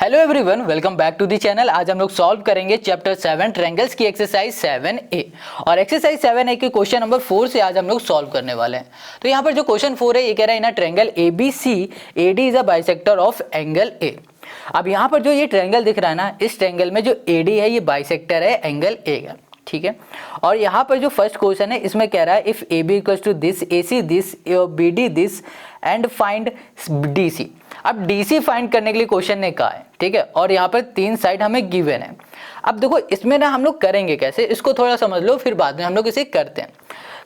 Hello everyone, welcome back to the channel. आज हम लोग सॉल्व करेंगे चैप्टर 7 ट्रायंगल्स की एक्सरसाइज 7A और एक्सरसाइज 7A के क्वेश्चन नंबर 4 से आज हम लोग सॉल्व करने वाले हैं। तो यहाँ पर जो क्वेश्चन 4 है ये कह रहा है in triangle ABC AD is a bisector of angle A। अब यहाँ पर जो ये ट्रायंगल दिख रहा है ना, इस ट्रायंगल में जो AD है ये बाइसेक्टर है एंगल A का, ठीक है। और यहाँ पर जो फर्स्ट क्वेश्चन है इसमें कह रहा है if AB equals to this, AC this, BD this and find DC। अब DC फाइंड करने के लिए क्वेश्चन ने कहा है, ठीक है। और यहाँ पर तीन साइड हमें गिवन है। अब देखो इसमें ना हम लोग करेंगे कैसे, इसको थोड़ा समझ लो, फिर बाद में हम लोग इसे करते हैं।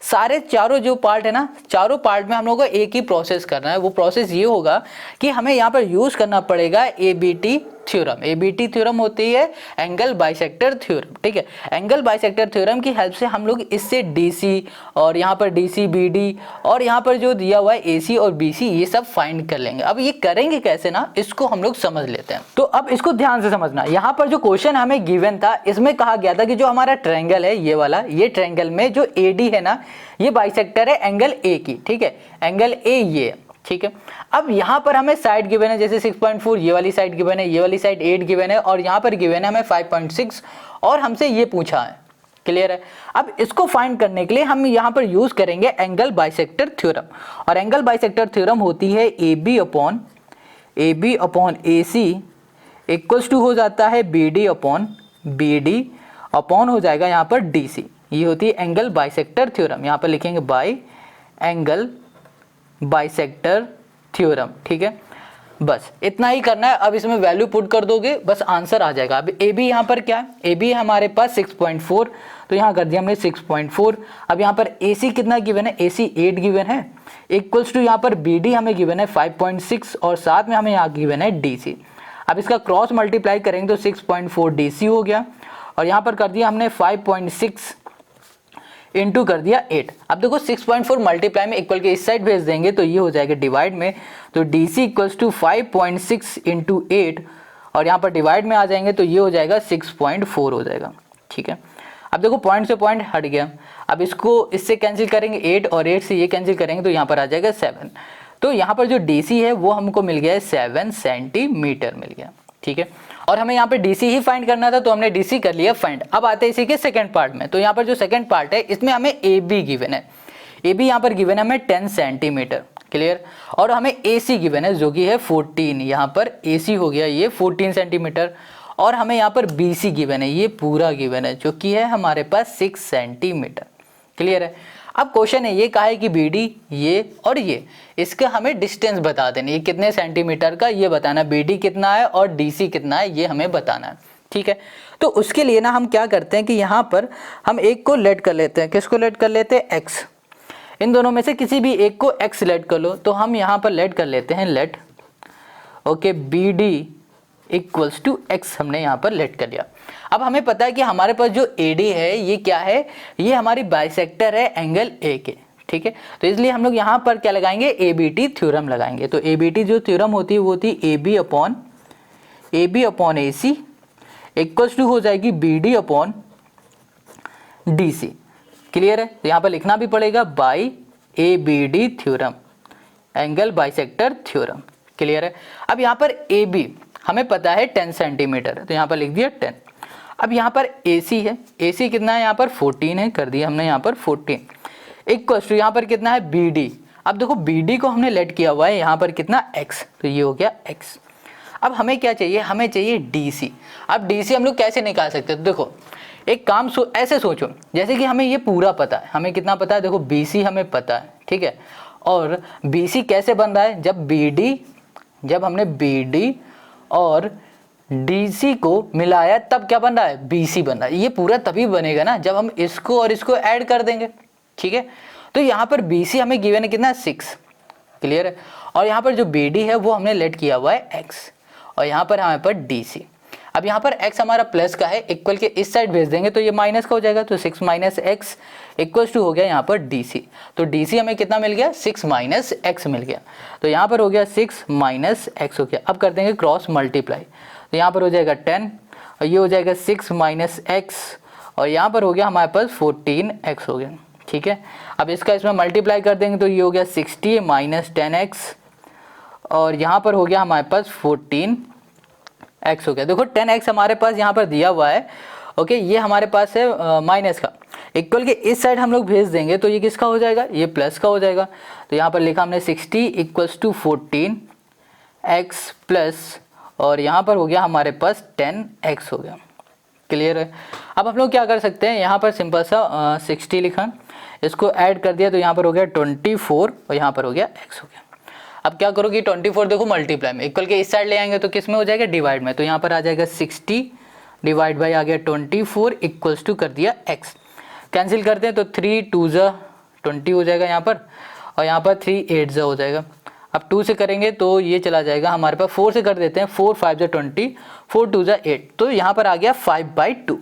सारे चारों जो पार्ट है ना, चारों पार्ट में हम लोग को एक ही प्रोसेस करना है। वो प्रोसेस ये होगा कि हमें यहाँ पर यूज करना पड़ेगा ABT थ्योरम। ABT थ्योरम होती है एंगल बाइसेक्टर थ्योरम, ठीक है। एंगल बाइसेक्टर थ्योरम की हेल्प से हम लोग इससे DC और यहाँ पर DC BD और यहाँ पर जो दिया हुआ है AC और BC ये सब फाइंड कर लेंगे। अब ये करेंगे कैसे ना, इसको हम लोग समझ लेते हैं। तो अब इसको ध्यान से समझना। यहाँ पर जो क्वेश्चन हमें गिवन था इसमें कहा गया था कि जो हमारा ट्रायंगल है ये वाला, ये ट्रायंगल में जो AD है ना ये बाइसेक्टर है एंगल A की, ठीक है। एंगल A ये, ठीक है। अब यहाँ पर हमें साइड गिवन है जैसे 6.4, ये वाली साइड गिवन है, ये वाली साइड 8 गिवन है और यहाँ पर गिवन है हमें 5.6 और हमसे ये पूछा है। क्लियर है। अब इसको फाइंड करने के लिए हम यहाँ पर यूज करेंगे एंगल बाइसेक्टर थ्योरम। और एंगल बाइसेक्टर थ्योरम होती है AB upon AC equals to हो जाता है BD अपॉन BD अपॉन हो जाएगा यहाँ पर DC। ये होती है एंगल बाइसेक्टर थ्योरम। यहाँ पर लिखेंगे बाई एंगल बाइसेक्टर थ्योरम, ठीक है। बस इतना ही करना है। अब इसमें वैल्यू पुट कर दोगे बस आंसर आ जाएगा। अब AB यहाँ पर क्या है, AB है हमारे पास 6.4, तो यहाँ कर दिया हमने 6.4। अब यहाँ पर AC कितना गिवन है, AC 8 गिवन है इक्वल्स टू यहाँ पर BD हमें गिवन है 5.6 और साथ में हमें यहाँ गिवन है DC। अब इसका क्रॉस मल्टीप्लाई करेंगे तो 6.4 DC हो गया और यहाँ पर कर दिया हमने 5.6 इंटू कर दिया 8। अब देखो 6.4 मल्टीप्लाई में इक्वल के इस साइड भेज देंगे तो ये हो जाएगा डिवाइड में, तो DC इक्वल्स टू 5.6 इंटू 8 और यहाँ पर डिवाइड में आ जाएंगे तो ये हो जाएगा 6.4 हो जाएगा, ठीक है। अब देखो पॉइंट से पॉइंट हट गया। अब इसको इससे कैंसिल करेंगे 8 और 8 से ये कैंसिल करेंगे तो यहाँ पर आ जाएगा 7। तो यहाँ पर जो DC है वो हमको मिल गया है 7 सेंटीमीटर मिल गया, ठीक है। और हमें यहाँ पे DC ही फाइंड करना था तो हमने DC कर लिया फाइंड। अब आते हैं इसी के सेकंड पार्ट में। तो यहाँ पर जो सेकंड पार्ट है इसमें हमें AB गिवन है। AB यहाँ पर गिवन है हमें 10 सेंटीमीटर, क्लियर। और हमें AC गिवन है जो कि है 14, यहाँ पर AC हो गया ये 14 सेंटीमीटर। और हमें यहाँ पर BC गिवन है, ये पूरा गिवन है जो कि है हमारे पास 6 सेंटीमीटर, क्लियर है। अब क्वेश्चन है ये कहा है कि BD ये और ये, इसका हमें डिस्टेंस बता देना, ये कितने सेंटीमीटर का ये बताना, BD कितना है और DC कितना है ये हमें बताना है, ठीक है। तो उसके लिए ना हम क्या करते हैं कि यहाँ पर हम एक को लेट कर लेते हैं। किसको लेट कर लेते हैं, X। इन दोनों में से किसी भी एक को X लेट कर लो। तो हम यहाँ पर लेट कर लेते हैं let, okay, BD equals to X हमने यहाँ पर लेट कर लिया। अब हमें पता है कि हमारे पास जो AD है ये क्या है, ये हमारी बाइसेक्टर है एंगल A के, ठीक है। तो इसलिए हम लोग यहाँ पर क्या लगाएंगे, ABT थ्योरम लगाएंगे। तो ABT जो थ्योरम होती है वो होती है AB upon AC equals to हो जाएगी BD अपॉन DC, क्लियर है। तो यहाँ पर लिखना भी पड़ेगा by ABD theorem, angle bisector theorem, clear है। अब यहाँ पर AB हमें पता है 10 सेंटीमीटर, तो यहाँ पर लिख दिया 10। अब यहाँ पर AC है, AC कितना है यहाँ पर 14 है, कर दिया हमने यहाँ पर 14 इक्वल्स टू यहाँ पर कितना है BD। अब देखो BD को हमने लेट किया हुआ है यहाँ पर कितना X, तो ये हो गया X। अब हमें क्या चाहिए, हमें चाहिए DC। अब DC हम लोग कैसे निकाल सकते हैं, तो देखो एक काम ऐसे सोचो जैसे कि हमें ये पूरा पता है, हमें कितना पता है, देखो BC हमें पता है, ठीक है। और BC कैसे बन रहा है, जब हमने BD और DC को मिलाया तब क्या बन रहा है, BC बन रहा है। ये पूरा तभी बनेगा ना जब हम इसको और इसको ऐड कर देंगे, ठीक है। तो यहाँ पर BC हमें गिवन है कितना, 6, क्लियर है। और यहाँ पर जो BD है वो हमने लेट किया हुआ है X और यहाँ पर हमारे पर DC। अब यहाँ पर X हमारा प्लस का है, इक्वल के इस साइड भेज देंगे तो ये माइनस का हो जाएगा, तो 6 माइनस X इक्वल्स टू हो गया यहाँ पर DC। तो DC हमें कितना मिल गया, 6 माइनस X मिल गया। तो यहाँ पर हो गया 6 माइनस X हो गया। अब कर देंगे क्रॉस मल्टीप्लाई, तो यहाँ पर हो जाएगा 10 और ये हो जाएगा 6 माइनस X और यहाँ पर हो गया हमारे पास 14X हो गया, ठीक है। अब इसका इसमें मल्टीप्लाई कर देंगे तो ये हो गया 60 माइनस 10X और यहाँ पर हो गया हमारे पास 14 x हो गया। देखो 10x हमारे पास यहाँ पर दिया हुआ है, ओके, ये हमारे पास है माइनस का, इक्वल के इस साइड हम लोग भेज देंगे तो ये किसका हो जाएगा, ये प्लस का हो जाएगा। तो यहाँ पर लिखा हमने 60 इक्वल्स टू 14x प्लस, और यहाँ पर हो गया हमारे पास 10x हो गया। क्लियर है। अब हम लोग क्या कर सकते हैं, यहाँ पर सिंपल सा 60 लिखा, इसको ऐड कर दिया तो यहाँ पर हो गया 24 और यहाँ पर हो गया x हो गया। अब क्या करोगे, 24 देखो मल्टीप्लाई में, इक्वल के इस साइड ले आएंगे तो किस में हो जाएगा, डिवाइड में। तो यहाँ पर आ जाएगा 60 डिवाइड बाई आ गया 24 इक्वल्स टू कर दिया x। कैंसिल करते हैं तो 3 2 ज़ा 20 हो जाएगा यहाँ पर, और यहाँ पर 3 8 ज़ा हो जाएगा। अब 2 से करेंगे तो ये चला जाएगा हमारे पास, 4 से कर देते हैं, 4 5 ज़ा 20, 4 2 ज़ा 8, तो यहाँ पर आ गया 5/2।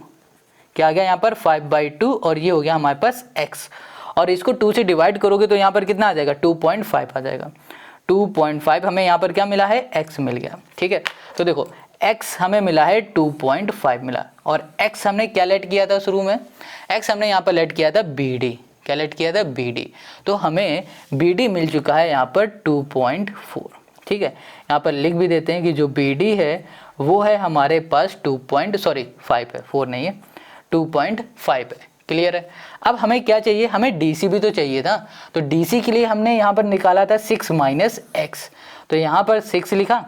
क्या आ गया यहाँ पर 5/2, और ये हो गया हमारे पास x। और इसको 2 से डिवाइड करोगे तो यहाँ पर कितना आ जाएगा, 2.5 आ जाएगा। 2.5 हमें यहाँ पर क्या मिला है, x मिल गया। ठीक है, तो देखो x हमें मिला है 2.5 मिला, और x हमने क्या लेट किया था शुरू में, x हमने यहाँ पर लेट किया था BD, क्या लेट किया था, BD। तो हमें BD मिल चुका है यहाँ पर 2.4। ठीक है, यहाँ पर लिख भी देते हैं कि जो BD है वो है हमारे पास 5 है, 4 नहीं है, 2.5 है। क्लियर है। अब हमें क्या चाहिए, हमें DC भी तो चाहिए था, तो DC के लिए हमने यहाँ पर निकाला था 6 माइनस x, तो यहाँ पर 6 लिखा,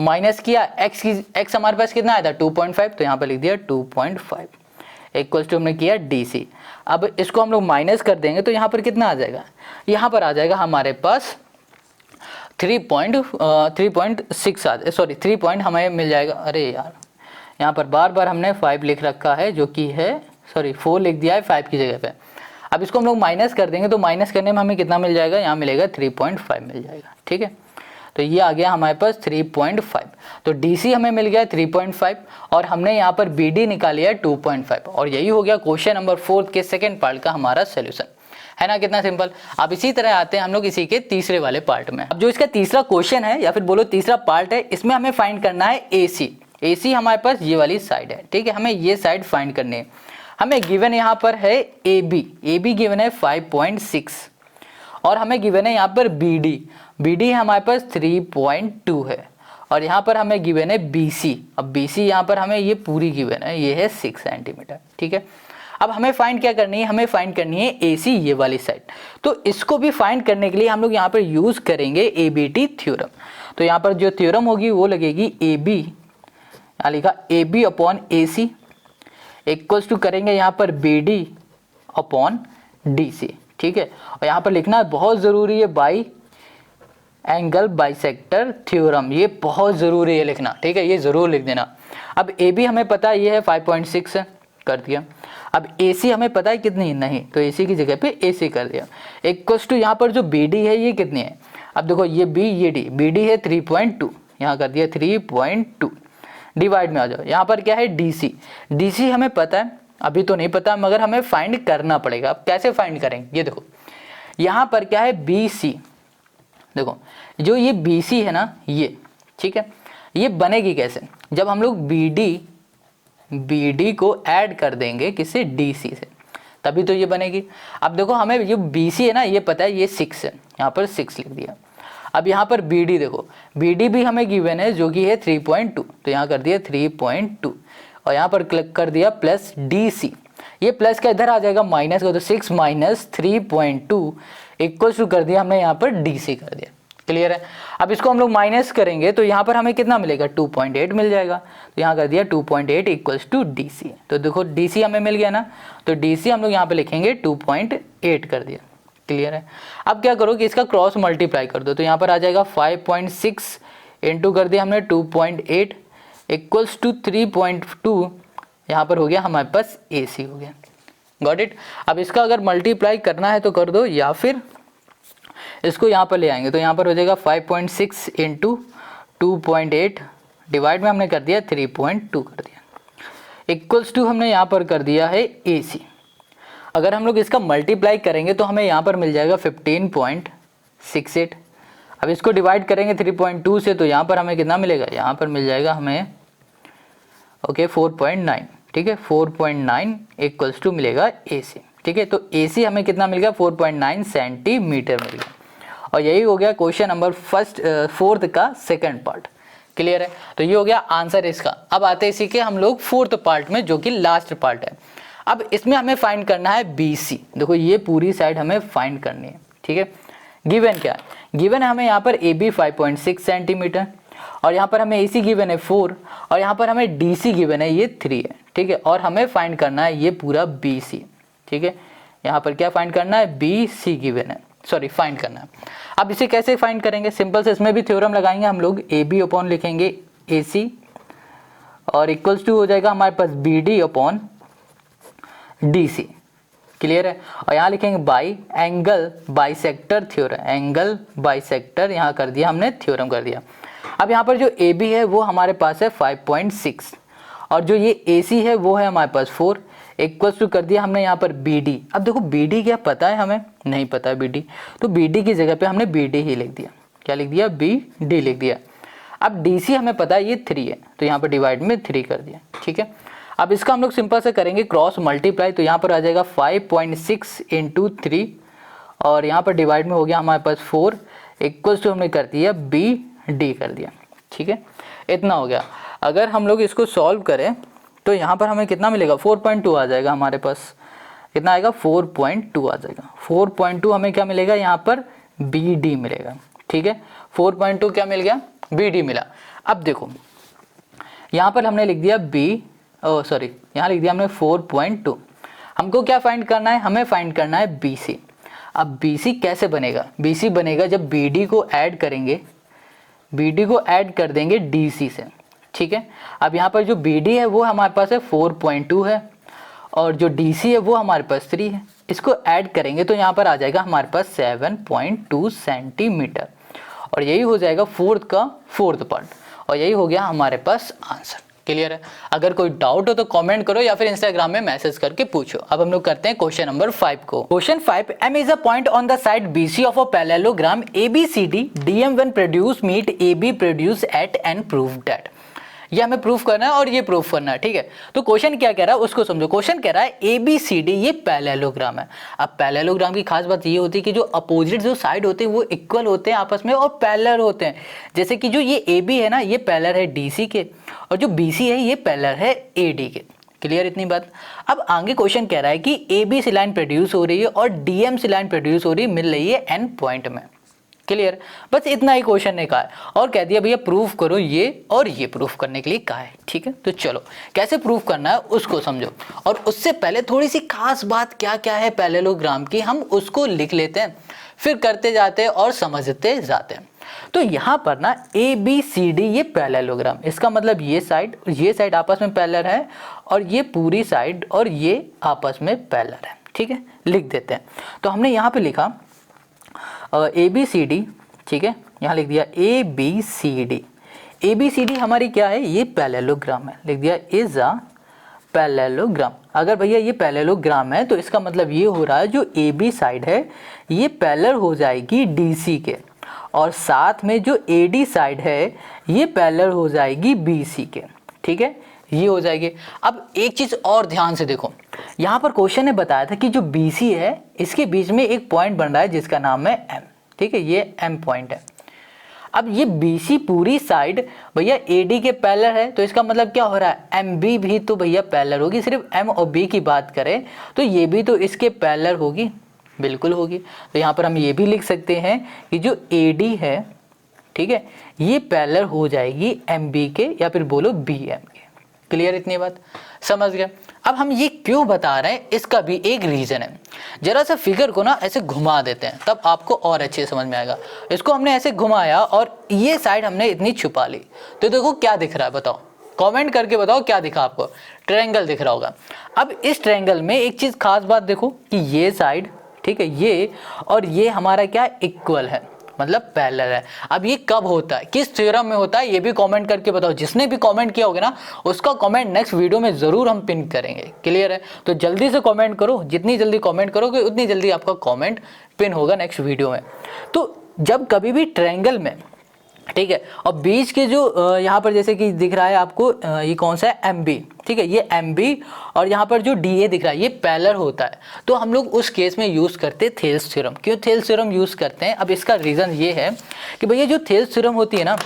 माइनस किया x हमारे पास कितना आया था 2.5, तो यहाँ पर लिख दिया 2.5 इक्वल्स टू हमने किया DC। अब इसको हम लोग माइनस कर देंगे तो यहाँ पर कितना आ जाएगा, यहाँ पर आ जाएगा हमारे पास 3.6 सॉरी 3 पॉइंट हमें मिल जाएगा। अरे यार, यहाँ पर बार बार हमने 5 लिख रखा है, जो कि है सॉरी 4 लिख दिया है 5 की जगह पे। अब इसको हम लोग माइनस कर देंगे तो माइनस करने में हमें कितना मिल जाएगा, यहाँ मिलेगा 3.5 मिल जाएगा। ठीक है, तो ये आ गया हमारे पास 3.5, तो DC हमें मिल गया 3.5, और हमने यहाँ पर BD निकाल लिया 2.5, और यही हो गया क्वेश्चन नंबर 4 के सेकेंड पार्ट का हमारा सोल्यूशन। है ना, कितना सिंपल। अब इसी तरह आते हैं हम लोग इसी के तीसरे वाले पार्ट में। अब जो इसका तीसरा क्वेश्चन है या फिर बोलो तीसरा पार्ट है, इसमें हमें फाइंड करना है AC हमारे पास ये वाली साइड है। ठीक है, हमें ये साइड फाइंड करनी है। हमें गिवन यहाँ पर है AB गिवन है 5.6, और हमें गिवन है यहाँ पर BD है हमारे पास 3.2 है, और यहाँ पर हमें गिवन है BC। अब BC यहाँ पर हमें ये पूरी गिवन है, ये है 6 सेंटीमीटर। ठीक है, अब हमें फाइंड क्या करनी है, हमें फाइंड करनी है AC ये वाली साइड। तो इसको भी फाइंड करने के लिए हम लोग यहाँ पर यूज करेंगे ABT थ्योरम। तो यहाँ पर जो थ्योरम होगी वो लगेगी AB, यहाँ लिखा AB upon AC equals to करेंगे यहाँ पर BD अपॉन DC। ठीक है, और यहाँ पर लिखना बहुत ज़रूरी है बाई एंगल बाइसेक्टर थ्योरम, ये बहुत ज़रूरी है लिखना। ठीक है, ये ज़रूर लिख देना। अब AB हमें पता है ये है 5.6 है, कर दिया। अब AC हमें पता है कितनी है, नहीं, तो AC की जगह पे AC कर दिया। इक्वल्स टू यहाँ पर जो BD है ये कितनी है, अब देखो ये B ये D, BD है 3.2, यहाँ कर दिया 3.2, डिवाइड में आ जाओ। यहाँ पर क्या है DC हमें पता है, अभी तो नहीं पता, मगर हमें फाइंड करना पड़ेगा। अब कैसे फाइंड करेंगे, ये देखो यहाँ पर क्या है BC, देखो जो ये BC है ना ये, ठीक है, ये बनेगी कैसे, जब हम लोग BD को ऐड कर देंगे किससे, DC से, तभी तो ये बनेगी। अब देखो हमें ये BC है ना ये पता है ये 6 है, यहाँ पर 6 लिख दिया। अब यहाँ पर BD देखो, BD भी हमें गिवन है जो कि है 3.2, तो यहाँ कर दिया 3.2, और यहाँ पर क्लिक कर दिया प्लस DC, ये प्लस का इधर आ जाएगा माइनस का, तो 6 माइनस 3.2 इक्वल्स टू कर दिया हमने यहाँ पर DC कर दिया। क्लियर है। अब इसको हम लोग माइनस करेंगे तो यहाँ पर हमें कितना मिलेगा, 2.8 मिल जाएगा, तो यहाँ कर दिया 2.8 इक्वल्स टू DC। तो देखो DC हमें मिल गया ना, तो DC हम लोग यहाँ पे लिखेंगे 2.8 कर दिया। क्लियर है। अब क्या करो कि इसका क्रॉस मल्टीप्लाई कर दो, तो यहाँ पर आ जाएगा 5.6 इंटू कर दिया हमने 2.8 इक्वल्स टू 3.2, यहाँ पर हो गया हमारे पास AC हो गया। Got it. अब इसका अगर मल्टीप्लाई करना है तो कर दो, या फिर इसको यहाँ पर ले आएंगे तो यहाँ पर हो जाएगा 5.6 इंटू 2.8 डिवाइड में हमने कर दिया 3.2 कर दिया, इक्वल्स टू हमने यहाँ पर कर दिया है AC। अगर हम लोग इसका मल्टीप्लाई करेंगे तो हमें यहाँ पर मिल जाएगा 15.68। अब इसको डिवाइड करेंगे 3.2 से, तो यहाँ पर हमें कितना मिलेगा, यहाँ पर मिल जाएगा हमें ओके 4.9। ठीक है, 4.9 इक्वल्स टू मिलेगा AC। ठीक है, तो AC हमें कितना मिल गया, 4.9 सेंटीमीटर मिल गया। और यही हो गया क्वेश्चन नंबर 4 का सेकंड पार्ट। क्लियर है। तो ये हो गया आंसर इसका। अब आते हैं इसी के हम लोग फोर्थ पार्ट में, जो कि लास्ट पार्ट है। अब इसमें हमें फाइंड करना है BC। देखो ये पूरी साइड हमें फाइंड करनी है, ठीक है। गिवन क्या है, गिवन है हमें यहाँ पर AB 5.6 सेंटीमीटर, और यहाँ पर हमें AC गिवन है 4, और यहाँ पर हमें DC गिवन है ये 3 है, ठीक है। और हमें फाइंड करना है ये पूरा BC, ठीक है। यहाँ पर क्या फाइंड करना है, BC गिवन है, सॉरी फाइंड करना है। अब इसे कैसे फाइंड करेंगे, सिंपल से इसमें भी थ्योरम लगाएंगे हम लोग। AB अपॉन लिखेंगे AC और इक्वल्स टू हो जाएगा हमारे पास BD अपॉन DC, क्लियर है। और यहाँ लिखेंगे by angle bisector theorem, angle bisector यहाँ कर दिया हमने, थ्योरम कर दिया। अब यहाँ पर जो AB है वो हमारे पास है 5.6, और जो ये AC है वो है हमारे पास 4, इक्वल्स टू कर दिया हमने यहाँ पर BD। अब देखो BD क्या पता है, हमें नहीं पता है BD, तो BD की जगह पे हमने BD ही लिख दिया। क्या लिख दिया, BD लिख दिया। अब DC हमें पता है ये 3 है, तो यहाँ पर डिवाइड में 3 कर दिया, ठीक है। अब इसका हम लोग सिंपल से करेंगे क्रॉस मल्टीप्लाई, तो यहाँ पर आ जाएगा 5.6 इंटू 3, और यहाँ पर डिवाइड में हो गया हमारे पास 4, इक्वल्स टू हमने कर दिया BD कर दिया, ठीक है। इतना हो गया। अगर हम लोग इसको सॉल्व करें तो यहाँ पर हमें कितना मिलेगा, 4.2 आ जाएगा हमारे पास। कितना आएगा, 4.2 आ जाएगा। 4.2 हमें क्या मिलेगा, यहाँ पर BD मिलेगा, ठीक है। 4.2 क्या मिल गया, BD मिला। अब देखो यहाँ पर हमने लिख दिया यहाँ लिख दिया हमने 4.2। हमको क्या फाइंड करना है, हमें फाइंड करना है BC। अब BC कैसे बनेगा, BC बनेगा जब BD को ऐड करेंगे, BD को ऐड कर देंगे DC से, ठीक है। अब यहाँ पर जो BD है वो हमारे पास है 4.2 है, और जो DC है वो हमारे पास 3 है। इसको ऐड करेंगे तो यहाँ पर आ जाएगा हमारे पास 7.2 सेंटीमीटर, और यही हो जाएगा फोर्थ का फोर्थ पार्ट, और यही हो गया हमारे पास आंसर। क्लियर है। अगर कोई डाउट हो तो कमेंट करो या फिर इंस्टाग्राम में मैसेज करके पूछो। अब हम लोग करते हैं क्वेश्चन नंबर 5 को। Question 5, M is a point on the side BC of a parallelogram ABCD DM when produce meet AB produce at and prove that। ये हमें प्रूफ करना है और ये प्रूफ करना है, ठीक है। तो क्वेश्चन क्या कह रहा है उसको समझो। क्वेश्चन कह रहा है ABCD ये पैरेललोग्राम है। अब पैरेललोग्राम की खास बात ये होती है कि जो अपोजिट जो साइड होते हैं वो इक्वल होते हैं आपस में और पैरेलल होते हैं। जैसे कि जो ये AB है ना, ये पैरेलल है DC के, और जो BC है ये पैरेलल है AD के। क्लियर इतनी बात। अब आगे क्वेश्चन कह रहा है कि AB से लाइन प्रोड्यूस हो रही है और DM से लाइन प्रोड्यूस हो रही है, मिल रही है N पॉइंट में। क्लियर, बस इतना ही क्वेश्चन ने कहा है, और कह दिया भैया प्रूफ करो ये और ये प्रूफ करने के लिए कहा है, ठीक है। तो चलो कैसे प्रूफ करना है उसको समझो, और उससे पहले थोड़ी सी खास बात क्या क्या है पैरेललोग्राम की, हम उसको लिख लेते हैं, फिर करते जाते हैं और समझते जाते हैं। तो यहाँ पर ना ABCD ये पैरेललोग्राम, इसका मतलब ये साइड आपस में पैरेलल है, और ये पूरी साइड और ये आपस में पैरेलल है, ठीक है। लिख देते हैं। तो हमने यहाँ पे लिखा ABCD, ठीक है, यहाँ लिख दिया ABCD। ABCD हमारी क्या है, ये पैरेललोग्राम है, लिख दिया इज अ पैरेललोग्राम। अगर भैया ये पैरेललोग्राम है तो इसका मतलब ये हो रहा है जो AB साइड है ये पैरेलल हो जाएगी DC के, और साथ में जो AD साइड है ये पैरेलल हो जाएगी BC के, ठीक है, ये हो जाएगी। अब एक चीज़ और ध्यान से देखो, यहाँ पर क्वेश्चन ने बताया था कि जो BC है इसके बीच में एक पॉइंट बन रहा है जिसका नाम है M, ठीक है, ये M पॉइंट है। अब ये BC पूरी साइड भैया AD के पैरेलल है, तो इसका मतलब क्या हो रहा है, MB भी तो भैया पैरेलल होगी। सिर्फ M और B की बात करें तो ये भी तो इसके पैरेलल होगी, बिल्कुल होगी। तो यहाँ पर हम ये भी लिख सकते हैं कि जो AD है, ठीक है, ये पैरेलल हो जाएगी MB के, या फिर बोलो BM के। क्लियर इतनी बात, समझ गए। अब हम ये क्यों बता रहे हैं इसका भी एक रीजन है। जरा सा फिगर को ना ऐसे घुमा देते हैं तब आपको और अच्छे समझ में आएगा। इसको हमने ऐसे घुमाया और ये साइड हमने इतनी छुपा ली, तो देखो क्या दिख रहा है, बताओ, कमेंट करके बताओ क्या दिखा आपको। ट्रायंगल दिख रहा होगा। अब इस ट्रायंगल में एक चीज खास बात देखो कि ये साइड, ठीक है, ये और ये हमारा क्या इक्वल है, मतलब पैरेलल है। अब ये कब होता है, किस थ्योरम में होता है, ये भी कमेंट करके बताओ। जिसने भी कमेंट किया होगा ना उसका कमेंट नेक्स्ट वीडियो में जरूर हम पिन करेंगे। क्लियर है, तो जल्दी से कमेंट करो, जितनी जल्दी कमेंट करोगे उतनी जल्दी आपका कमेंट पिन होगा नेक्स्ट वीडियो में। तो जब कभी भी ट्रायंगल में, ठीक है, और बीच के जो यहाँ पर जैसे कि दिख रहा है आपको, ये कौन सा है, MB, ठीक है, ये MB, और यहाँ पर जो DA दिख रहा है ये पैरेलल होता है, तो हम लोग उस केस में यूज़ करते हैं थेल्स थ्योरम। क्यों थेल्स थ्योरम यूज़ करते हैं, अब इसका रीज़न ये है कि भैया जो थेल्स थ्योरम होती है ना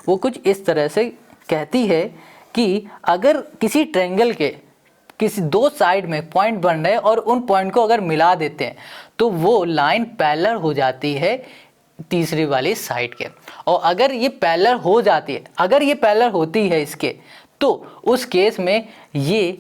वो कुछ इस तरह से कहती है कि अगर किसी ट्रायंगल के किसी दो साइड में पॉइंट बन रहे हैं और उन पॉइंट को अगर मिला देते हैं तो वो लाइन पैरेलल हो जाती है तीसरी वाली साइड के। और अगर ये पैरेलल हो जाती है, अगर ये पैरेलल होती है इसके, तो उस केस में ये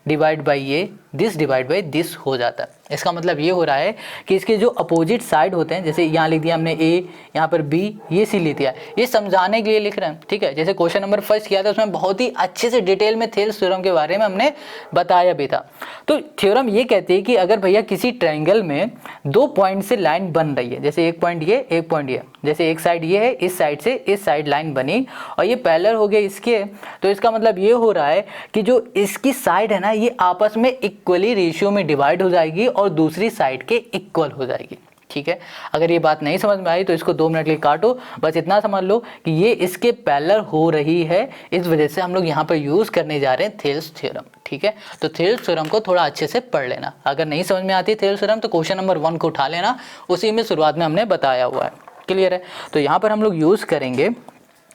डिवाइड बाई ये, दिस डिवाइड बाई दिस हो जाता है। इसका मतलब ये हो रहा है कि इसके जो अपोजिट साइड होते हैं, जैसे यहाँ लिख दिया हमने ए, यहाँ पर बी, ये सी लिख दिया, ये समझाने के लिए लिख रहे हैं, ठीक है। जैसे क्वेश्चन नंबर फर्स्ट किया था उसमें बहुत ही अच्छे से डिटेल में थेल्स थ्योरम के बारे में हमने बताया भी था। तो थ्योरम ये कहती है कि अगर भैया किसी ट्रायंगल में दो पॉइंट से लाइन बन रही है, जैसे एक पॉइंट ये, एक पॉइंट ये, जैसे एक साइड ये है, इस साइड से इस साइड लाइन बनी और ये पैरेलल हो गए इसके, तो इसका मतलब ये हो रहा है कि जो इसकी साइड है ना, ये आपस में इक्वली रेशियो में डिवाइड हो जाएगी और दूसरी साइड के इक्वल हो जाएगी, ठीक है। अगर ये बात नहीं समझ में आई तो इसको 2 मिनट के लिए काटो, बस इतना समझ लो कि ये इसके पैरेलल हो रही है, इस वजह से हम लोग यहाँ पर यूज़ करने जा रहे हैं थेल्स थ्योरम, ठीक है। तो थेल्स थ्योरम को थोड़ा अच्छे से पढ़ लेना। अगर नहीं समझ में आती है थेल्स थ्योरम तो क्वेश्चन नंबर 1 को उठा लेना, उसी में शुरुआत में हमने बताया हुआ है, क्लियर है। तो यहाँ पर हम लोग यूज़ करेंगे,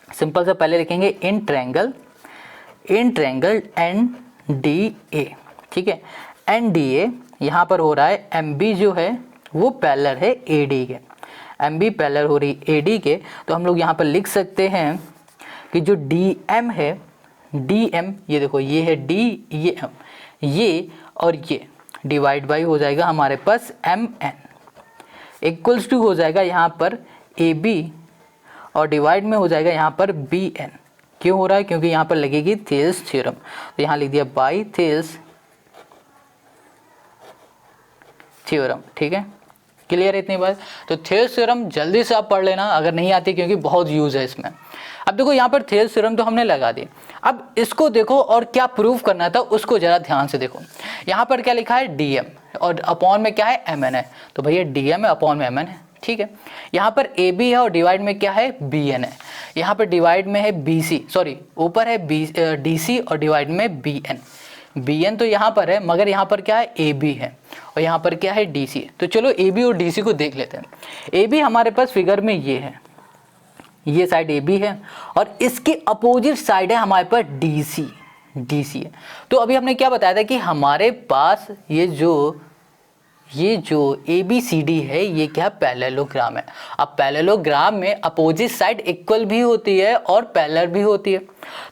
सिंपल से पहले लिखेंगे इन ट्रायंगल NDA, ठीक है। NDA यहाँ पर हो रहा है MB जो है वो पैरेलल है AD के, MB पैरेलल हो रही AD के, तो हम लोग यहाँ पर लिख सकते हैं कि जो DM है, DM ये देखो ये है D, ये M, ये और ये डिवाइड बाई हो जाएगा हमारे पास MN इक्वल्स टू हो जाएगा यहाँ पर AB और डिवाइड में हो जाएगा यहाँ पर BN। क्यों हो रहा है? क्योंकि यहाँ पर लगेगी थेल्स थ्योरम, तो यहाँ लिख दिया बाई थेल्स थ्योरम, ठीक है। क्लियर है इतनी बात? तो थेल्स थ्योरम जल्दी से आप पढ़ लेना अगर नहीं आती, क्योंकि बहुत यूज है इसमें। अब देखो यहाँ पर थेल्स थ्योरम तो हमने लगा दी, अब इसको देखो और क्या प्रूव करना था उसको जरा ध्यान से देखो। यहाँ पर क्या लिखा है DM और अपॉन में क्या है MN है, तो भैया DM है अपॉन में MN है, ठीक है। यहाँ पर AB है और डिवाइड में क्या है BN है, यहाँ पर डिवाइड में है BC, सॉरी ऊपर है DC और डिवाइड में BN तो यहाँ पर है, मगर यहाँ पर क्या है AB है और यहाँ पर क्या है DC है। तो चलो AB और DC को देख लेते हैं। AB हमारे पास फिगर में ये है, ये साइड AB है और इसके अपोजिट साइड है हमारे पास DC है। तो अभी हमने क्या बताया था कि हमारे पास ये जो ABCD है ये क्या पैरेललोग्राम है। अब पैरेललोग्राम में अपोजिट साइड इक्वल भी होती है और पैरेलल भी होती है,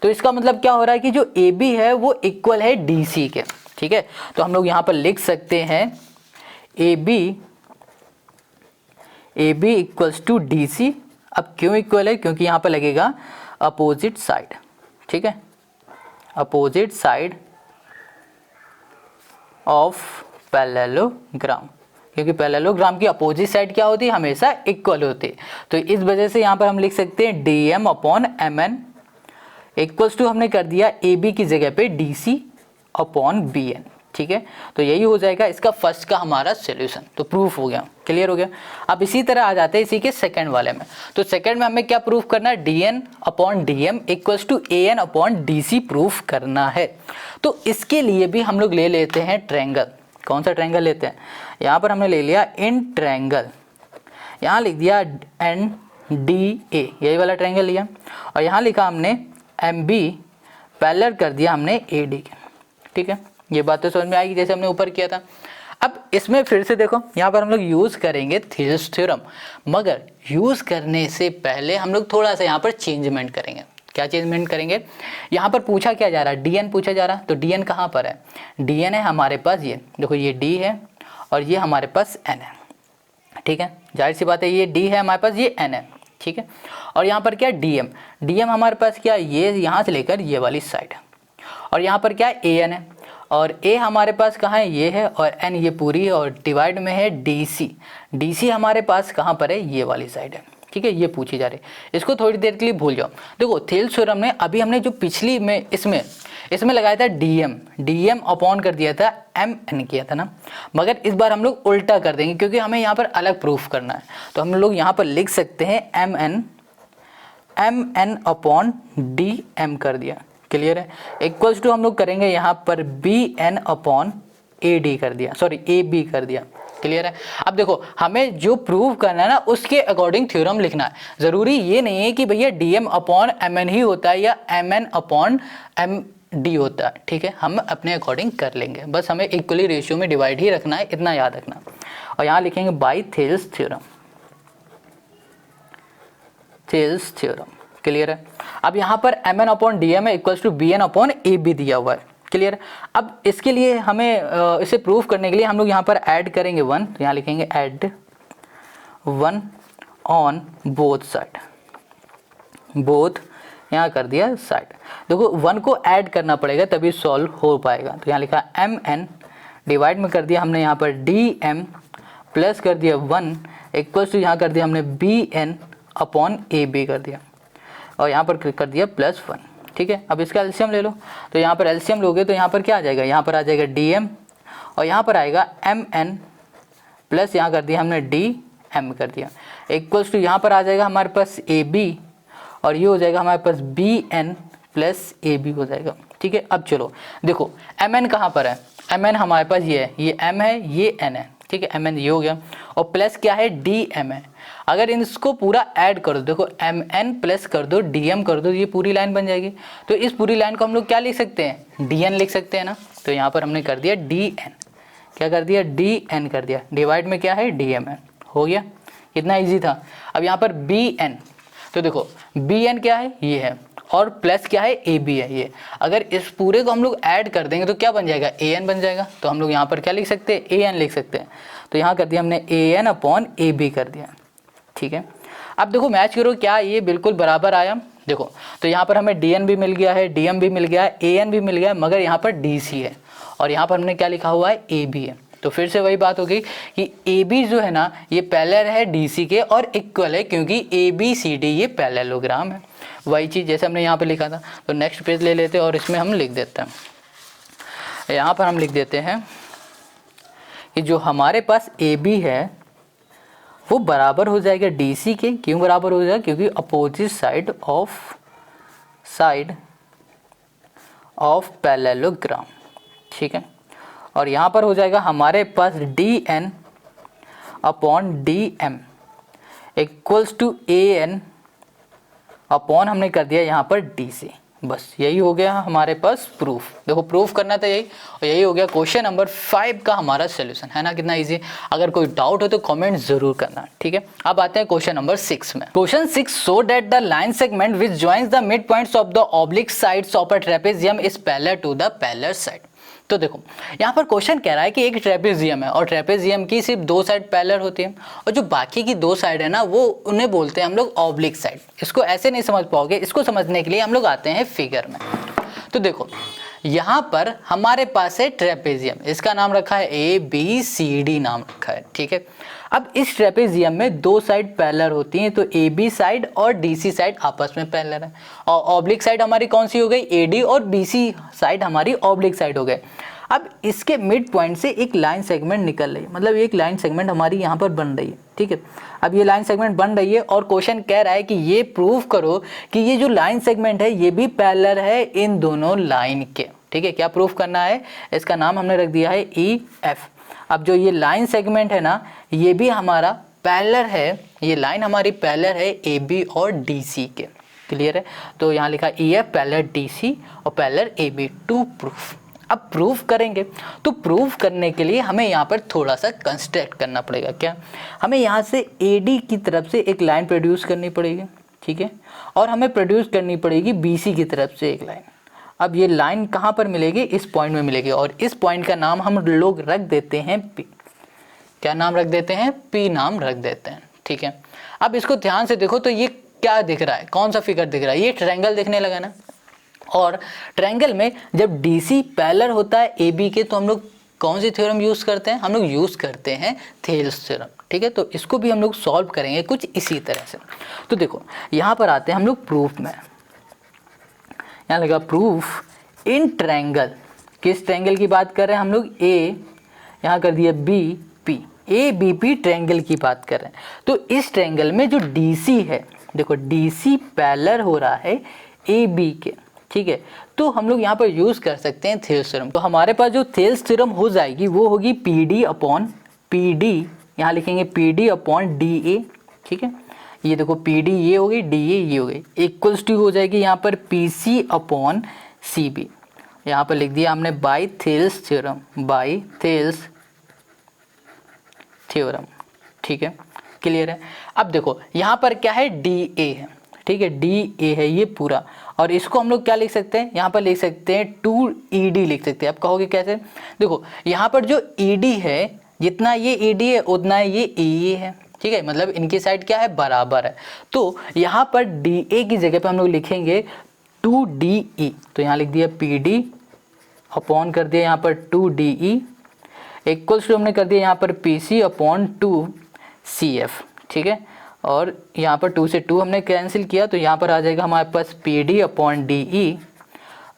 तो इसका मतलब क्या हो रहा है कि जो AB है वो इक्वल है DC के, ठीक है। तो हम लोग यहाँ पर लिख सकते हैं AB इक्वल्स टू DC। अब क्यों इक्वल है? क्योंकि यहाँ पर लगेगा अपोजिट साइड, ठीक है, अपोजिट साइड ऑफ पैरेललोग्राम, क्योंकि पैरेललोग्राम की अपोजिट साइड क्या होती है? हमेशा इक्वल होती है। तो इस वजह से यहाँ पर हम लिख सकते हैं DM upon MN equals to हमने कर दिया AB की जगह पे DC अपॉन BN, ठीक है। तो यही हो जाएगा इसका फर्स्ट का हमारा सॉल्यूशन, तो प्रूफ हो गया, क्लियर हो गया। अब इसी तरह आ जाते हैं इसी के सेकंड वाले में। तो सेकंड में हमें क्या प्रूफ करना है? DN upon DM equals to AN upon DC proof करना है। तो इसके लिए भी हम लोग ले लेते हैं ट्रायंगल। कौन सा ट्रायंगल लेते हैं? यहाँ पर हमने ले लिया इन ट्रायंगल, यहाँ लिख दिया NDA, यही वाला ट्रायंगल लिया और यहाँ लिखा हमने MB पैरेलल कर दिया हमने AD के, ठीक है। ये बात तो समझ में आएगी जैसे हमने ऊपर किया था। अब इसमें फिर से देखो यहाँ पर हम लोग यूज़ करेंगे थेल्स थ्योरम, मगर यूज़ करने से पहले हम लोग थोड़ा सा यहाँ पर चेंजमेंट करेंगे। क्या चेंजमेंट करेंगे? यहाँ पर पूछा क्या जा रहा है? DN पूछा जा रहा है, तो DN कहाँ पर है? DN है हमारे पास, ये देखो ये D है और ये हमारे पास N है, ठीक है। जाहिर सी बात है ये D है हमारे पास, ये N है, ठीक है। और यहाँ पर क्या? DM हमारे पास क्या? ये यहाँ से लेकर ये वाली साइड है और यहाँ पर क्या है? AN है और A हमारे पास कहाँ है? ये है और N ये पूरी है और डिवाइड में है DC हमारे पास कहाँ पर है? ये वाली साइड है, ठीक है। ये पूछी जा रही है, इसको थोड़ी देर के लिए भूल जाओ। देखो थेल्स थ्योरम में अभी हमने जो पिछली में इसमें लगाया था DM अपॉन कर दिया था MN किया था ना, मगर इस बार हम लोग उल्टा कर देंगे क्योंकि हमें यहाँ पर अलग प्रूफ करना है। तो हम लोग यहाँ पर लिख सकते हैं MN अपॉन DM कर दिया, क्लियर है। इक्वल्स टू हम लोग करेंगे यहाँ पर BN अपॉन AD कर दिया, सॉरी AB कर दिया, क्लियर है। अब देखो हमें जो प्रूव करना है ना उसके अकॉर्डिंग थ्योरम लिखना है। जरूरी ये नहीं है कि भैया डीएम अपॉन एमएन ही होता है या एमएन अपॉन एम डी होता है, ठीक है, हम अपने अकॉर्डिंग कर लेंगे, बस हमें इक्वली रेशियो में डिवाइड ही रखना है, इतना याद रखना। और यहाँ लिखेंगे by Thales theorem, Thales theorem, clear है। अब यहाँ पर M N upon D M है equals to B N upon A B दिया हुआ है, क्लियर। अब इसके लिए हमें इसे प्रूफ करने के लिए हम लोग यहाँ पर ऐड करेंगे 1, तो यहाँ लिखेंगे add 1 on both side, both यहाँ कर दिया साइड। देखो 1 को ऐड करना पड़ेगा तभी सॉल्व हो पाएगा, तो यहाँ लिखा एम एन डिवाइड में कर दिया हमने यहाँ पर डी एम प्लस कर दिया 1 इक्वल्स टू यहाँ कर दिया हमने B N upon A B कर दिया और यहाँ पर कर दिया +1, ठीक है। अब इसका एलसीएम ले लो, तो यहाँ पर एलसीएम लोगे तो यहाँ पर क्या आ जाएगा, यहाँ पर आ जाएगा डी एम और यहाँ पर आएगा एम एन प्लस यहाँ कर दिया हमने डी एम कर दिया इक्वल्स टू यहाँ पर आ जाएगा हमारे पास ए बी और ये हो जाएगा हमारे पास B N plus A B हो जाएगा, ठीक है। अब चलो देखो एम एन कहाँ पर है, एम एन हमारे पास ये है, ये एम है, ये एन है, ठीक है, एम एन ये हो गया और प्लस क्या है डी एम है। अगर इसको पूरा ऐड कर दो, देखो एम एन प्लस कर दो डी एम कर दो, ये पूरी लाइन बन जाएगी। तो इस पूरी लाइन को हम लोग क्या लिख सकते हैं, डी एन लिख सकते हैं ना। तो यहाँ पर हमने कर दिया डी एन, क्या कर दिया डी एन कर दिया, डिवाइड में क्या है डी एम है, हो गया, इतना ईजी था। अब यहाँ पर बी एन, तो देखो बी एन क्या है ये है और प्लस क्या है ए बी है ये। अगर इस पूरे को हम लोग ऐड कर देंगे तो क्या बन जाएगा, ए एन बन जाएगा। तो हम लोग यहाँ पर क्या लिख सकते हैं, ए एन लिख सकते हैं। तो यहाँ कर दिया हमने ए एन अपॉन ए बी कर दिया, ठीक है। अब देखो मैच करो क्या ये बिल्कुल बराबर आया, देखो तो यहाँ पर हमें डी एन भी मिल गया है, डी एम भी मिल गया है, ए एन भी मिल गया है, मगर यहाँ पर डी सी है और यहाँ पर हमने क्या लिखा हुआ है ए बी है। तो फिर से वही बात होगी कि ए बी जो है ना ये पैरेलल है डी सी के और इक्वल है, क्योंकि ए बी सी डी ये पैरेललोग्राम है। वही चीज़ जैसे हमने यहाँ पे लिखा था। तो नेक्स्ट पेज ले लेते हैं और इसमें हम लिख देते हैं, यहाँ पर हम लिख देते हैं कि जो हमारे पास ए बी है वो बराबर हो जाएगा डी सी के। क्यों बराबर हो जाएगा, क्योंकि अपोजिट साइड ऑफ पैरेललोग्राम, ठीक है। और यहाँ पर हो जाएगा हमारे पास D N upon D M equals to A N upon हमने कर दिया यहाँ पर डी सी। बस यही हो गया हमारे पास प्रूफ। देखो प्रूफ करना था यही और यही हो गया क्वेश्चन नंबर 5 का हमारा सोल्यूशन, है ना, कितना इजी। अगर कोई डाउट हो तो कमेंट जरूर करना, ठीक है। अब आते हैं क्वेश्चन नंबर 6 में। Question 6, so that the line segment which joins the mid points of the oblique sides of a trapezium is parallel to the parallel side. तो देखो यहाँ पर क्वेश्चन कह रहा है कि एक ट्रेपेजियम है और ट्रेपेजियम की सिर्फ 2 साइड पैरेलल होती है और जो बाकी की 2 साइड है ना वो उन्हें बोलते हैं हम लोग ऑब्लिक साइड। इसको ऐसे नहीं समझ पाओगे, इसको समझने के लिए हम लोग आते हैं फिगर में। तो देखो यहाँ पर हमारे पास है ट्रेपेजियम, इसका नाम रखा है ए बी सी डी नाम रखा है, ठीक है। अब इस ट्रेपेजियम में 2 साइड पैरेलल होती हैं, तो ए बी साइड और डी सी साइड आपस में पैरेलल है और ऑब्लिक साइड हमारी कौन सी हो गई, ए डी, और बी सी साइड हमारी ऑब्लिक साइड हो गए। अब इसके मिड पॉइंट से एक लाइन सेगमेंट निकल रही है, मतलब एक लाइन सेगमेंट हमारी यहाँ पर बन रही है, ठीक है। अब ये लाइन सेगमेंट बन रही है और क्वेश्चन कह रहा है कि ये प्रूव करो कि ये जो लाइन सेगमेंट है ये भी पैरेलल है इन दोनों लाइन के, ठीक है। क्या प्रूफ करना है, इसका नाम हमने रख दिया है ई एफ। अब जो ये लाइन सेगमेंट है ना ये भी हमारा पैरेलल है, ये लाइन हमारी पैरेलल है ए बी और डी सी के, क्लियर है। तो यहाँ लिखा E F parallel D C और parallel A B to proof. अब प्रूफ करेंगे तो प्रूफ करने के लिए हमें यहाँ पर थोड़ा सा कंस्ट्रक्ट करना पड़ेगा। क्या, हमें यहाँ से ए डी की तरफ से एक लाइन प्रोड्यूस करनी पड़ेगी, ठीक है, और हमें प्रोड्यूस करनी पड़ेगी बी सी की तरफ से एक लाइन। अब ये लाइन कहाँ पर मिलेगी, इस पॉइंट में मिलेगी और इस पॉइंट का नाम हम लोग रख देते हैं पी। क्या नाम रख देते हैं, पी नाम रख देते हैं, ठीक है। अब इसको ध्यान से देखो तो ये क्या दिख रहा है, कौन सा फिगर दिख रहा है, ये ट्रायंगल दिखने लगा ना। और ट्रायंगल में जब डी सी पैरेलल होता है ए बी के तो हम लोग कौन सी थ्योरम यूज़ करते हैं, हम लोग यूज़ करते हैं थेल्स थ्योरम, ठीक है। तो इसको भी हम लोग सॉल्व करेंगे कुछ इसी तरह से। तो देखो यहाँ पर आते हैं हम लोग प्रूफ में, यहाँ लगा प्रूफ इन ट्रायंगल। किस ट्रायंगल की बात कर रहे हैं हम लोग, ए, यहाँ कर दिया B P, A B P triangle की बात कर रहे हैं। तो इस ट्रायंगल में जो डी सी है, देखो डी सी पैरेलल हो रहा है ए बी के, ठीक है। तो हम लोग यहाँ पर यूज़ कर सकते हैं थेल्स थ्योरम। तो हमारे पास जो थेल्स थ्योरम हो जाएगी वो होगी P D upon P D, यहाँ लिखेंगे P D upon D A, ठीक है। ये देखो पी डी ये हो गई, डी ए ये हो गई, इक्वल्स टू हो जाएगी यहाँ पर P C upon C B. यहाँ पर लिख दिया हमने by Thales theorem, by Thales theorem, ठीक है, क्लियर है। अब देखो यहाँ पर क्या है, डी ए है, ठीक है, डी ए है ये पूरा, और इसको हम लोग क्या लिख सकते हैं, यहाँ पर लिख सकते हैं 2ED लिख सकते हैं। आप कहोगे कैसे, देखो यहाँ पर जो ED है, जितना ये ED है उतना ये EA है, ठीक है, मतलब इनकी साइड क्या है, बराबर है। तो यहाँ पर DA की जगह पे हम लोग लिखेंगे 2DE, तो यहाँ लिख दिया PD अपॉन कर दिया यहाँ पर 2DE इक्वल्स टू हमने कर दिया यहाँ पर PC अपॉन 2CF, ठीक है, और यहाँ पर 2 से 2 हमने कैंसिल किया, तो यहाँ पर आ जाएगा हमारे पास PD upon DE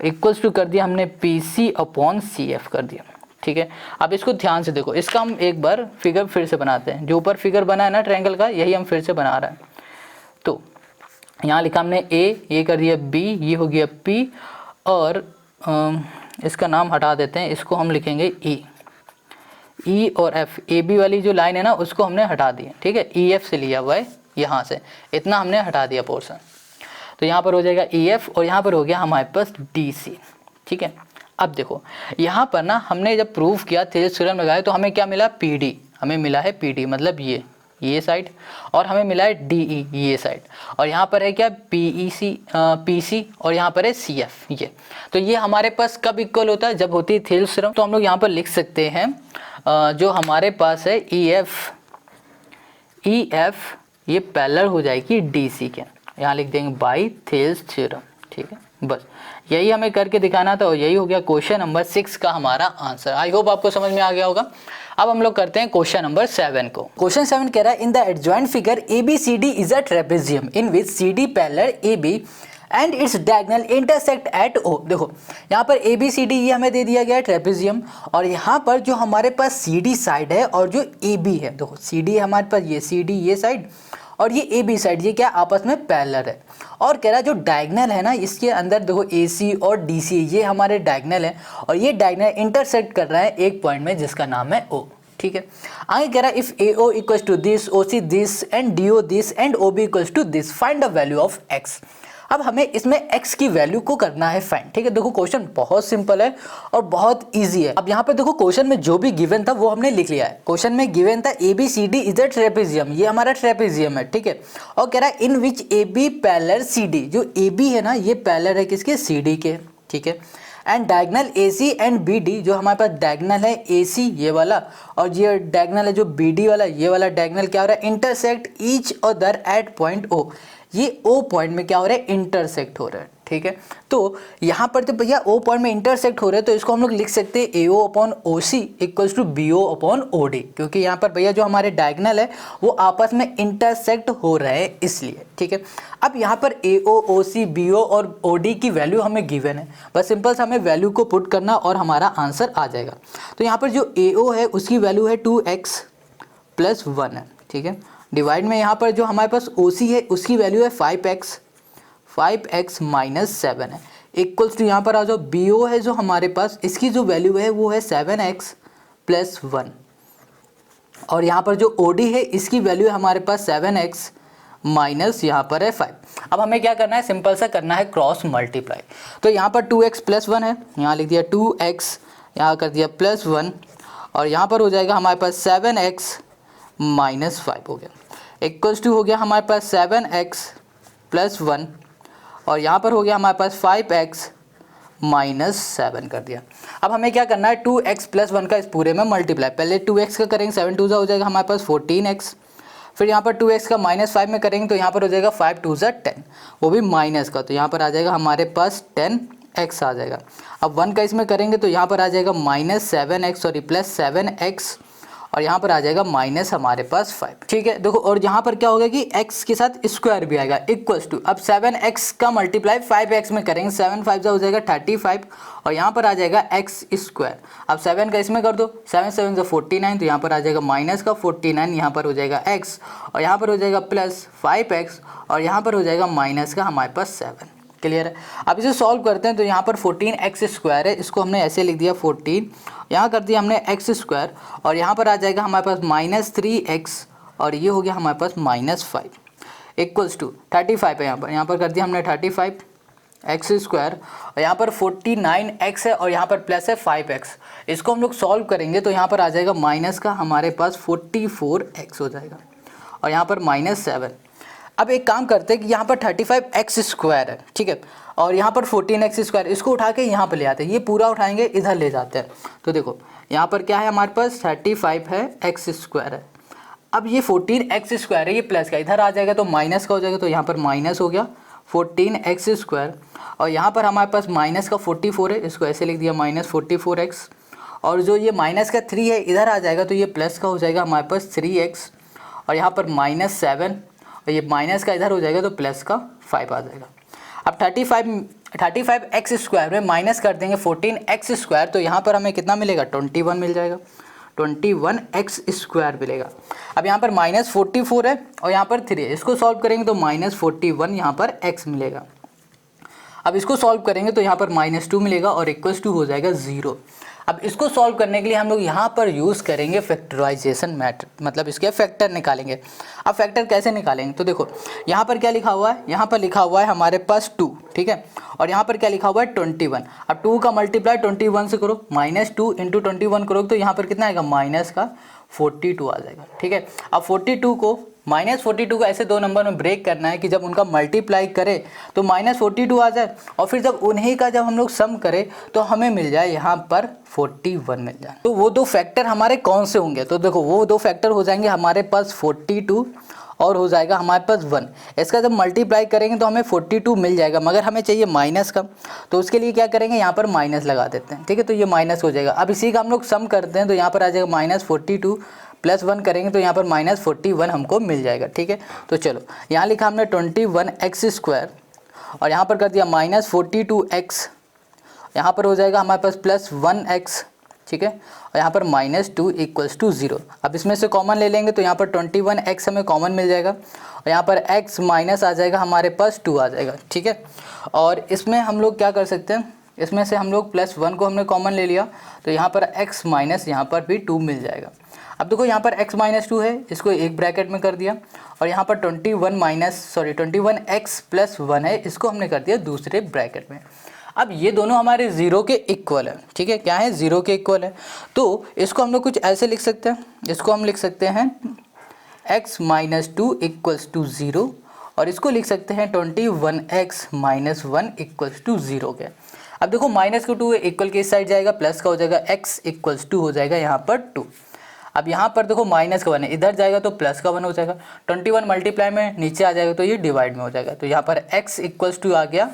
equals to कर दिया हमने PC अपॉन CF कर दिया, ठीक है। अब इसको ध्यान से देखो, इसका हम एक बार फिगर फिर से बनाते हैं। जो ऊपर फिगर बना है ना ट्रायंगल का, यही हम फिर से बना रहे हैं। तो यहाँ लिखा हमने A, ये कर दिया B, ये हो गया P, और इसका नाम हटा देते हैं, इसको हम लिखेंगे E और F, AB वाली जो लाइन है ना उसको हमने हटा दिया, ठीक है, EF से लिया हुआ है, यहाँ से इतना हमने हटा दिया पोर्शन। तो यहाँ पर हो जाएगा EF और यहाँ पर हो गया हमारे पास DC, ठीक है। अब देखो यहाँ पर ना हमने जब प्रूफ किया, थेल्स थ्योरम लगाया, तो हमें क्या मिला, PD, हमें मिला है PD मतलब ये साइड, और हमें मिला है DE ये साइड, और यहाँ पर है क्या PEC PC, और यहाँ पर है CF ये। तो ये हमारे पास कब इक्वल होता है, जब होती है थेल्स थ्योरम। तो हम लोग यहाँ पर लिख सकते हैं जो हमारे पास है EF ये पैरेलल हो जाएगी DC के, यहाँ लिख देंगे बाय थेल्स थ्योरम, ठीक है। बस यही हमें करके दिखाना था, और यही हो गया क्वेश्चन नंबर 6 का हमारा आंसर। आई होप आपको समझ में आ गया होगा। अब हम लोग करते हैं क्वेश्चन नंबर 7 को। क्वेश्चन 7 कह रहा है, in the adjoint figure ABCD is a trapezium in which CD parallel AB and its diagonal intersect at O। देखो यहाँ पर ABCD ये हमें दे दिया गया है ट्रेपेजियम, और यहाँ पर जो हमारे पास CD साइड है और जो AB है, देखो CD है हमारे पास, ये CD ये साइड, और ये AB साइड, ये क्या आपस में पैरेलल है। और कह रहा है जो डायगोनल है ना, इसके अंदर देखो AC और DC ये हमारे डायगोनल है, और ये डायगोनल इंटरसेक्ट कर रहा है एक पॉइंट में जिसका नाम है O, ठीक है। आगे कह रहा है if AO equals to this, OC this and DO this and OB equals to this, find the value of X। अब हमें इसमें x की वैल्यू को करना है फाइंड, ठीक है। देखो क्वेश्चन बहुत सिंपल है और बहुत इजी है। अब यहाँ पर देखो क्वेश्चन में जो भी गिवन था वो हमने लिख लिया है। क्वेश्चन में गिवन था ABCD इज अ ट्रेपेजियम, ये हमारा ट्रेपेजियम है, ठीक है। और कह रहा है इन विच AB पैरेलल CD, जो AB है ना ये पैरेलल है किसके, CD के, ठीक है। And diagonal AC and BD, जो हमारे पास डायगोनल है AC ये वाला, और ये डायगोनल है जो BD वाला, ये वाला डायगोनल क्या हो रहा है, intersect each other at point O, ये O पॉइंट में क्या हो रहा है, इंटरसेक्ट हो रहा है, ठीक है। तो यहाँ पर तो भैया O पॉइंट में इंटरसेक्ट हो रहे हैं, तो इसको हम लोग लिख सकते हैं AO upon OC equals to BO upon OD, क्योंकि यहाँ पर भैया जो हमारे डायगोनल है वो आपस में इंटरसेक्ट हो रहे हैं इसलिए, ठीक है। अब यहाँ पर AO OC BO और OD की वैल्यू हमें गिवन है, बस सिंपल से हमें वैल्यू को पुट करना और हमारा आंसर आ जाएगा। तो यहाँ पर जो AO है उसकी वैल्यू है 2x + 1 है, ठीक है। डिवाइड में यहाँ पर जो हमारे पास OC है उसकी वैल्यू है 5x - 7 है, इक्वल्स टू यहाँ पर आ जाओ BO है जो हमारे पास, इसकी जो वैल्यू है वो है 7x + 1, और यहाँ पर जो OD है इसकी वैल्यू है हमारे पास 7x माइनस यहाँ पर है 5। अब हमें क्या करना है, सिंपल सा करना है क्रॉस मल्टीप्लाई। तो यहाँ पर 2x + 1 है, यहाँ लिख दिया 2x, यहाँ कर दिया +1, और यहाँ पर हो जाएगा हमारे पास 7x - 5 हो गया, इक्वल्स टू हो गया हमारे पास 7x + 1, और यहाँ पर हो गया हमारे पास 5x - 7 कर दिया। अब हमें क्या करना है, 2x + 1 का इस पूरे में मल्टीप्लाई, पहले 2x का करेंगे, 7 2 हो जाएगा हमारे पास 14x, फिर यहाँ पर 2x का -5 में करेंगे तो यहाँ पर हो जाएगा 5 2 10, वो भी माइनस का, तो यहाँ पर आ जाएगा हमारे पास 10x आ जाएगा। अब 1 का इसमें करेंगे तो यहाँ पर आ जाएगा -7x सॉरी +7x, और यहाँ पर आ जाएगा माइनस हमारे पास 5, ठीक है। देखो और यहाँ पर क्या होगा कि x के साथ स्क्वायर भी आएगा, इक्वल्स टू अब 7x का मल्टीप्लाई 5x में करेंगे, 7 5 हो जाएगा 35, और यहाँ पर आ जाएगा x²। अब 7 का इसमें कर दो, 7 7 49, तो यहाँ पर आ जाएगा माइनस का 49, यहाँ पर हो जाएगा x, और यहाँ पर हो जाएगा +5x, और यहाँ पर हो जाएगा माइनस का हमारे पास 7, क्लियर है। अब इसे सॉल्व करते हैं तो यहाँ पर 14x² है, इसको हमने ऐसे लिख दिया 14, यहाँ कर दिया हमने x² और यहाँ पर आ जाएगा हमारे पास -3x और ये हो गया हमारे पास -5 इक्वल्स टू 35 है। यहाँ पर कर दिया हमने 35x² और यहाँ पर 49x है और यहाँ पर प्लस है 5x। इसको हम लोग सॉल्व करेंगे तो यहाँ पर आ जाएगा माइनस का हमारे पास 44x हो जाएगा और यहाँ पर -7। अब एक काम करते हैं कि यहाँ पर 35x² है, ठीक है, और यहाँ पर 14x², इसको उठा के यहाँ पर ले आते हैं, ये पूरा उठाएंगे इधर ले जाते हैं। तो देखो यहाँ पर क्या है हमारे पास 35 है, x² है। अब ये 14x² है, ये प्लस का इधर आ जाएगा तो माइनस का हो जाएगा, तो यहाँ पर माइनस हो गया 14x² और यहाँ पर हमारे पास माइनस का 44 है, इसको ऐसे लिख दिया -44x और जो ये माइनस का 3 है इधर आ जाएगा तो ये प्लस का हो जाएगा हमारे पास 3x और यहाँ पर -7 और ये माइनस का इधर हो जाएगा तो प्लस का 5 आ जाएगा। अब 35x² में माइनस कर देंगे 14x² तो यहाँ पर हमें कितना मिलेगा 21 मिल जाएगा, 21x² मिलेगा। अब यहाँ पर -44 है और यहाँ पर 3 है, इसको सॉल्व करेंगे तो -41 यहाँ पर x मिलेगा। अब इसको सॉल्व करेंगे तो यहाँ पर -2 मिलेगा और इक्वल्स टू हो जाएगा 0। अब इसको सॉल्व करने के लिए हम लोग यहाँ पर यूज़ करेंगे फैक्टराइजेशन मेथड, मतलब इसके फैक्टर निकालेंगे। अब फैक्टर कैसे निकालेंगे तो देखो यहाँ पर क्या लिखा हुआ है, यहाँ पर लिखा हुआ है हमारे पास 2, ठीक है, और यहाँ पर क्या लिखा हुआ है 21। अब 2 का मल्टीप्लाई 21 से करो, -2 × 21 करोगे तो यहाँ पर कितना आएगा माइनस का 42 आ जाएगा, ठीक है। अब 42 को -42 को ऐसे दो नंबर में ब्रेक करना है कि जब उनका मल्टीप्लाई करे तो -42 आ जाए और फिर जब उन्हीं का जब हम लोग सम करें तो हमें मिल जाए यहाँ पर 41 मिल जाए। तो वो दो फैक्टर हमारे कौन से होंगे तो देखो वो दो फैक्टर हो जाएंगे हमारे पास 42 और हो जाएगा हमारे पास 1। इसका जब मल्टीप्लाई करेंगे तो हमें 42 मिल जाएगा, मगर हमें चाहिए माइनस का, तो उसके लिए क्या करेंगे यहाँ पर माइनस लगा देते हैं, ठीक है, तो ये माइनस हो जाएगा। अब इसी का हम लोग सम करते हैं तो यहाँ पर आ जाएगा -42 + 1 करेंगे तो यहाँ पर -41 हमको मिल जाएगा, ठीक है। तो चलो यहाँ लिखा हमने 21x² और यहाँ पर कर दिया -42x, यहाँ पर हो जाएगा हमारे पास +1x, ठीक है, और यहाँ पर -2 = 0। अब इसमें से कॉमन ले लेंगे तो यहाँ पर 21x हमें कॉमन मिल जाएगा और यहाँ पर x माइनस आ जाएगा हमारे पास 2 आ जाएगा, ठीक है। और इसमें हम लोग क्या कर सकते हैं, इसमें से हम लोग +1 को हमने कॉमन ले लिया तो यहाँ पर x माइनस यहाँ पर भी 2 मिल जाएगा। अब देखो यहाँ पर x - 2 है, इसको एक ब्रैकेट में कर दिया और यहाँ पर 21x + 1 है, इसको हमने कर दिया दूसरे ब्रैकेट में। अब ये दोनों हमारे 0 के इक्वल है, ठीक है, क्या है 0 के इक्वल है। तो इसको हम लोग कुछ ऐसे लिख सकते हैं, इसको हम लिख सकते हैं x - 2 = 0 और इसको लिख सकते हैं 21x - 1 = 0 के। अब देखो माइनस का 2 इक्वल के इस साइड जाएगा, प्लस का हो जाएगा x = 2 हो जाएगा यहाँ पर 2। अब यहाँ पर देखो माइनस का 1 है, इधर जाएगा तो प्लस का 1 हो जाएगा, 21 मल्टीप्लाई में नीचे आ जाएगा तो ये डिवाइड में हो जाएगा, तो यहाँ पर x = 2 आ गया,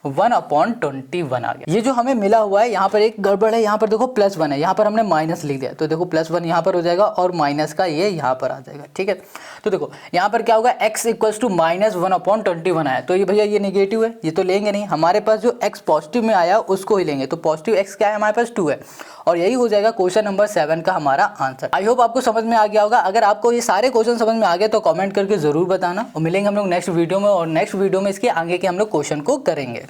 1/21 आ गया। ये जो हमें मिला हुआ है यहाँ पर एक गड़बड़ है, यहाँ पर देखो +1 है, यहाँ पर हमने माइनस लिख दिया तो देखो +1 यहाँ पर हो जाएगा और माइनस का ये यहाँ पर आ जाएगा, ठीक है। तो देखो यहाँ पर क्या होगा x = -1/21 आया, तो ये भैया ये नेगेटिव है, ये तो लेंगे नहीं, हमारे पास जो x पॉजिटिव में आया उसको ही लेंगे, तो पॉजिटिव x क्या है हमारे पास 2 है और यही हो जाएगा क्वेश्चन नंबर 7 का हमारा आंसर। आई होप आपको समझ में आ गया होगा। अगर आपको ये सारे क्वेश्चन समझ में आ गए तो कमेंट करके जरूर बताना और मिलेंगे हम लोग नेक्स्ट वीडियो में, और नेक्स्ट वीडियो में इसके आगे के हम लोग क्वेश्चन को करेंगे।